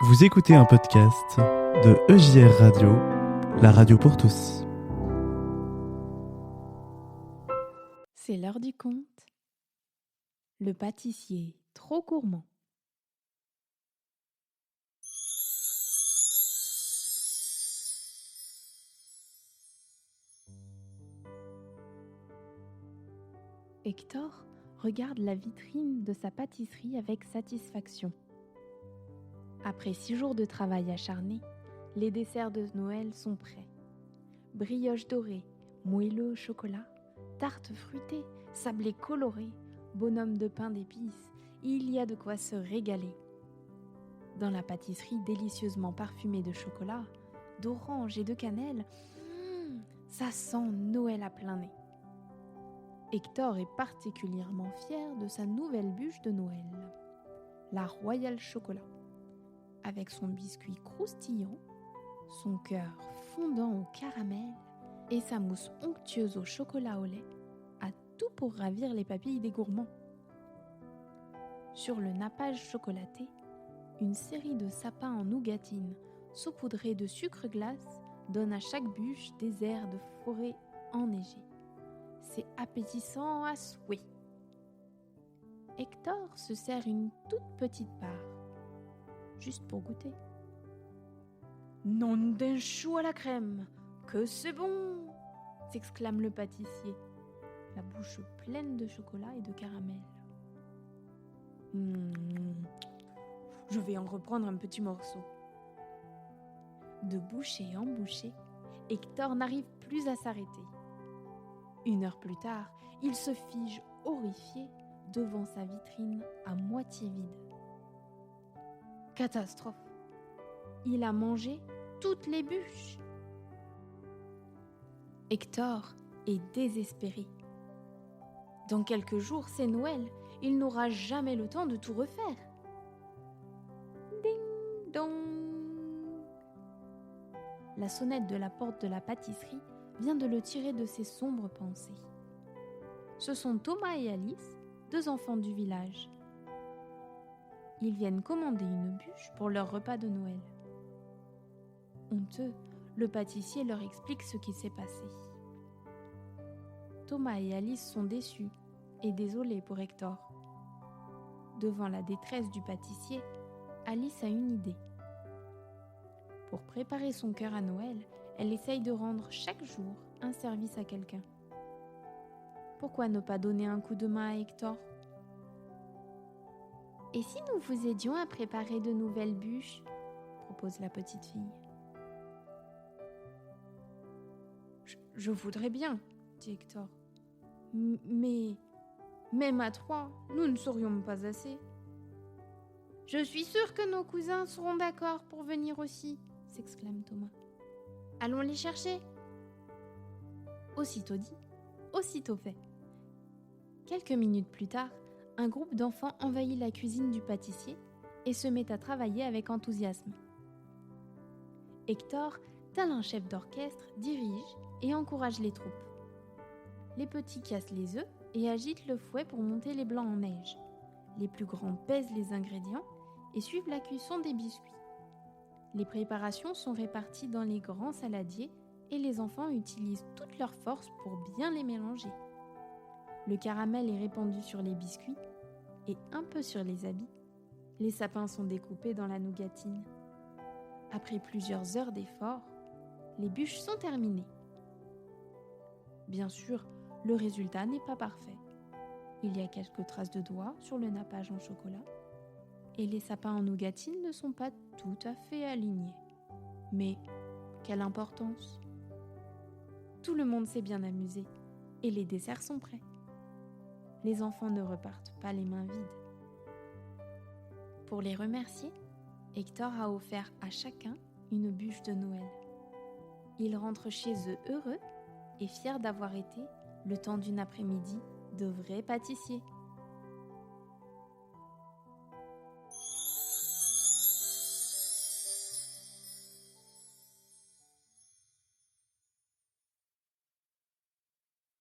Vous écoutez un podcast de EJR Radio, la radio pour tous. C'est l'heure du conte. Le pâtissier trop gourmand. Hector regarde la vitrine de sa pâtisserie avec satisfaction. Après 6 jours de travail acharné, les desserts de Noël sont prêts. Brioches dorées, moelleux au chocolat, tartes fruitées, sablés colorés, bonhommes de pain d'épices, il y a de quoi se régaler. Dans la pâtisserie délicieusement parfumée de chocolat, d'orange et de cannelle, ça sent Noël à plein nez. Hector est particulièrement fier de sa nouvelle bûche de Noël, la Royal Chocolat. Avec son biscuit croustillant, son cœur fondant au caramel et sa mousse onctueuse au chocolat au lait, a tout pour ravir les papilles des gourmands. Sur le nappage chocolaté, une série de sapins en nougatine saupoudrés de sucre glace donne à chaque bûche des airs de forêt enneigée. C'est appétissant à souhait. Hector se sert une toute petite part, juste pour goûter. Nom d'un chou à la crème, que c'est bon! S'exclame le pâtissier, la bouche pleine de chocolat et de caramel. Je vais en reprendre un petit morceau. De bouchée en bouchée, Hector n'arrive plus à s'arrêter. 1 heure plus tard, il se fige horrifié devant sa vitrine à moitié vide. Catastrophe! Il a mangé toutes les bûches. Hector est désespéré. Dans quelques jours, c'est Noël. Il n'aura jamais le temps de tout refaire. Ding dong! La sonnette de la porte de la pâtisserie vient de le tirer de ses sombres pensées. Ce sont Thomas et Alice, 2 enfants du village. Ils viennent commander une bûche pour leur repas de Noël. Honteux, le pâtissier leur explique ce qui s'est passé. Thomas et Alice sont déçus et désolés pour Hector. Devant la détresse du pâtissier, Alice a une idée. Pour préparer son cœur à Noël, elle essaye de rendre chaque jour un service à quelqu'un. Pourquoi ne pas donner un coup de main à Hector ? Et si nous vous aidions à préparer de nouvelles bûches ? Propose la petite fille. Je voudrais bien, dit Hector. Mais même à 3, nous ne serions pas assez. Je suis sûre que nos cousins seront d'accord pour venir aussi, s'exclame Thomas. Allons les chercher. Aussitôt dit, aussitôt fait. Quelques minutes plus tard, un groupe d'enfants envahit la cuisine du pâtissier et se met à travailler avec enthousiasme. Hector, tel un chef d'orchestre, dirige et encourage les troupes. Les petits cassent les œufs et agitent le fouet pour monter les blancs en neige. Les plus grands pèsent les ingrédients et suivent la cuisson des biscuits. Les préparations sont réparties dans les grands saladiers et les enfants utilisent toute leur force pour bien les mélanger. Le caramel est répandu sur les biscuits et un peu sur les habits. Les sapins sont découpés dans la nougatine. Après plusieurs heures d'efforts, les bûches sont terminées. Bien sûr, le résultat n'est pas parfait. Il y a quelques traces de doigts sur le nappage en chocolat et les sapins en nougatine ne sont pas tout à fait alignés. Mais quelle importance! Tout le monde s'est bien amusé et les desserts sont prêts. Les enfants ne repartent pas les mains vides. Pour les remercier, Hector a offert à chacun une bûche de Noël. Ils rentrent chez eux heureux et fiers d'avoir été, le temps d'une après-midi, de vrais pâtissiers.